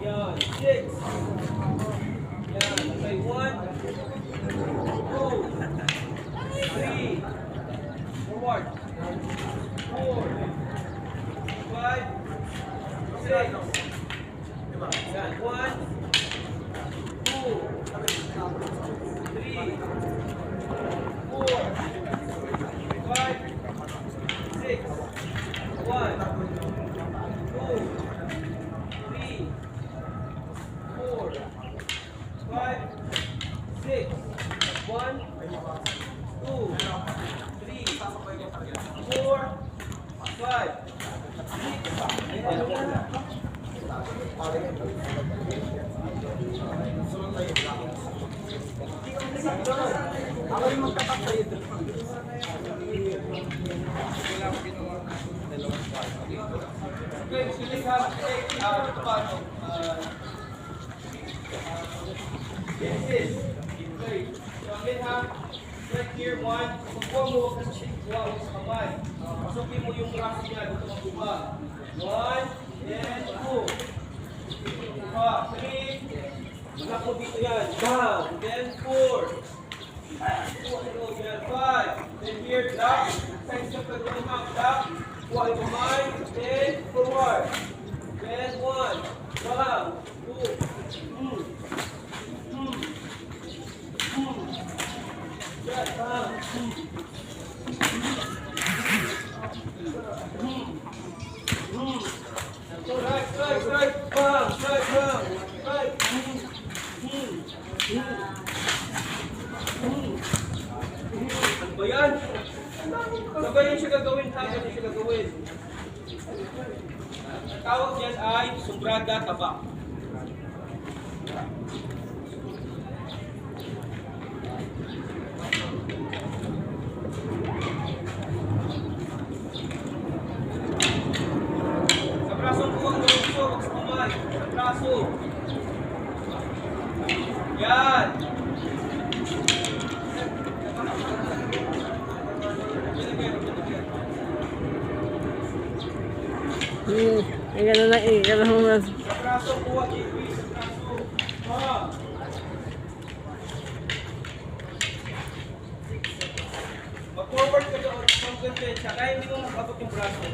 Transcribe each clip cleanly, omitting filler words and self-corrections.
Yan. 6. Yan. Okay, 1, 2, 3. Forward. 4, 5, 6. Yan. 1, 2, 3, 4, 5, 6. 1, 2, 3, 4, 5, 6. 1, 2, 3, 4, 5, Ako yung magtatak sa'yo doon. Okay, so let's have ito pa, this is, okay, so again ha, right here, 1, pagkuha mo, kasi kuha mo sa kamay, pasukin mo yung braso niya, dito magbuka, 1, then 2, 3, magak mo dito yan, down, then 4, 5, then here, down, side step ka doon, down, kuha yung kamay, then forward, then 1, down, 2, yeah, down, so right, bam, right, ano ba yan? Sabayan siya gagawin, ganyan siya gagawin. Ang tawag niyan ay sumbrada taba. Sa brasong buwang gawin wag sa kamay. Sa braso. Yan. Ang ganda na eh. Ganda mo mas. Sa braso buwang ibig. Sa braso. Mag-forward ka doon. Kung ganyan siya. Kaya hindi mo makabot yung braso.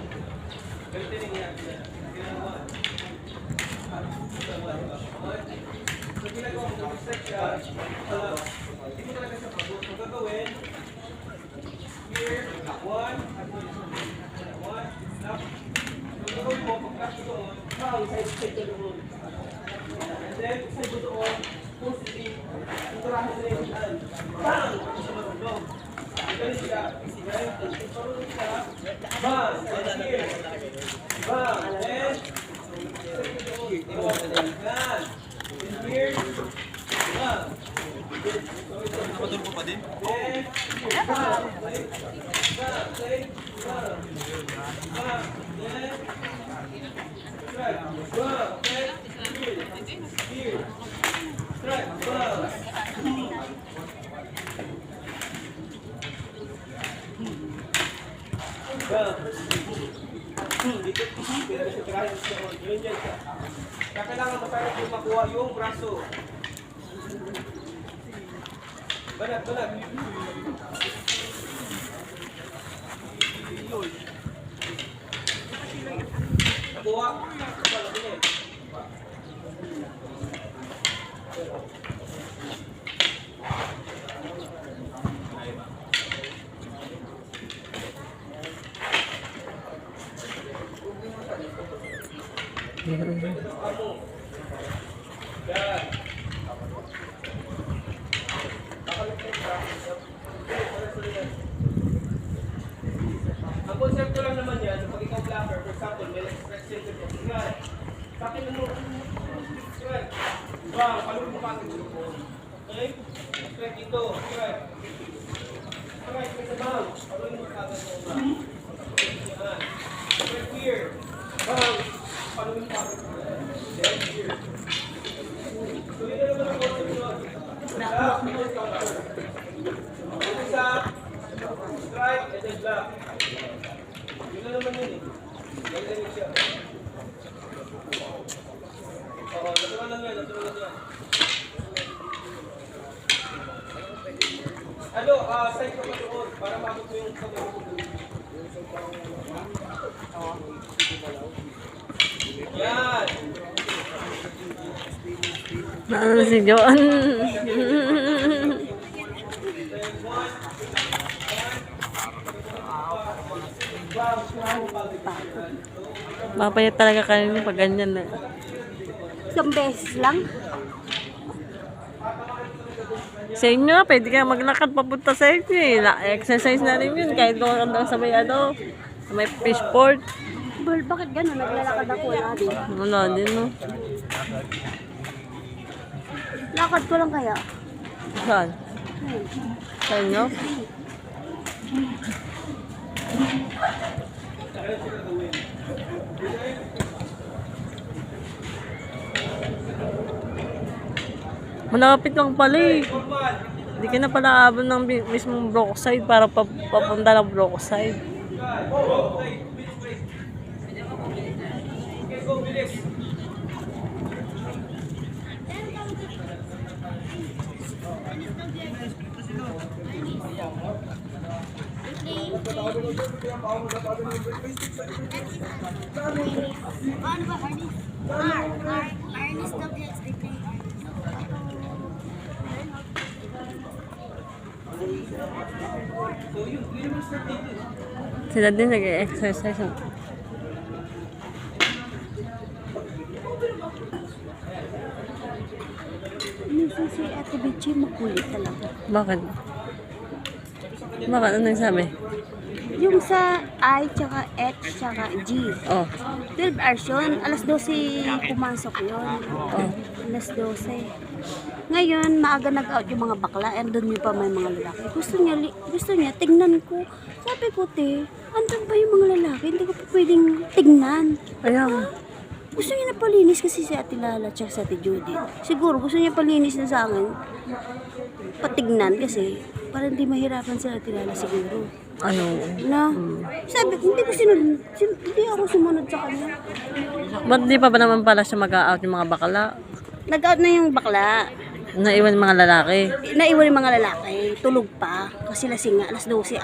Ganito rin yan. So ginagawa mo, mag-stretch siya. Hindi mo talaga siya pagod. So gagawin, here, 1, 1, stop. So gagawin mo, pag-crash ko doon, side ka doon. And then, side mo doon, positive, iturahin na yung hand. Bang! Ito siya marunong. Ganun siya. Marunong siya. Bang! And here. Bang! And, yan. And here. Bang! Nakapatulog ko pa din? Then, here. Bang! Bang! Say, bang! Bang! Then, strike. Bang! Then, here. Here. Strike. Bang! Bang! Dito, pero sa tirahin sa yun dyan siya. Kaya kailangan mapayat yung makuha yung braso. Banat. Nakuha. Nakuha. Ang konsepto lang naman yan, pag ikaw blocker, for example, may express center ko, right? Sakin mo, right? Bang, palulong mo kagad yung po. Okay? Express dito, right? Alright, may sabang, palulong mo kagad yung bang. Yan. Express here. Bang, palulong mo kagad yung bang. Then here. So yun na naman ang concept nyo. Block, counter. Isa, strike, and then block. Yun na naman yun eh. Ganyan siya. Oo, Lalo, side ka pa doon para mabot mo yung kamay mo. Yan. Ano si Joan? Mapayat talaga kanina pag ganyan na. Isang beses lang. Sa inyo, pwede ka maglakad papunta sa inyo eh. Exercise na rin yun. Kahit kung hanggang sa may ano, sa may fishport. Bal, bakit gano'n? Naglalakad ako wala din. Wala din, no? Lakad ko lang kaya. Saan? Sa inyo? Malapit lang pala eh. Hindi ka na pala abon ng mismong Brookside para papunta ng Brookside. Ano ba, Ernest daw gets the play. Sila din nag-exercise. Minsan si Ate Bichi makulit talaga. Bakit? Bakit? Ano yung sabi? Yung sa I, tsaka H, tsaka G. Oh. 12 hours yun. Alas 12 pumasok yun. Oh. Alas 12. Ngayon, maaga nag-out yung mga bakla. And doon pa may mga lalaki. Gusto niya, tignan ko. Sabi ko, te, andun ba yung mga lalaki? Hindi ko pa pwedeng tignan. Ayan. Gusto niya na palinis kasi si Ate Lala at si Ate Judy. Siguro gusto niya palinis na sa akin. Patignan kasi para hindi mahirapan si Ate Lala siguro. Ano? Na, sabi ko, hindi ako sumunod sa kanya. Ba't di pa ba naman pala siya mag-out yung mga bakla? Nag-out na yung bakla. Naiwan yung mga lalaki. Naiwan yung mga lalaki. Tulog pa. Kasi lasing nga. Alas 12.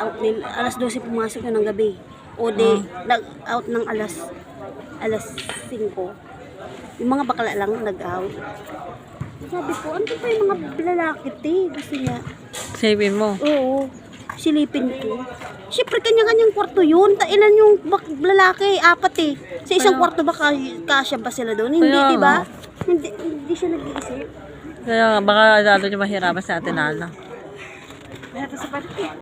Alas 12 pumasok yun ng gabi. O di, nag-out ng alas 5. Yung mga bakla lang nag-out. Sabi ko, ano pa yung mga lalaki, te? Gusto niya. Saving mo. Oo. Silipin ko. Siyempre, kanya-kanyang kwarto yun. Ilan yung lalaki? 4 eh. Sa isang kwarto ba kasya ba sila doon? Hindi, Kaya di ba? Hindi siya nag-iisip. Kaya baka lalo niya mahirapan sa atin, Lala. Kaya sa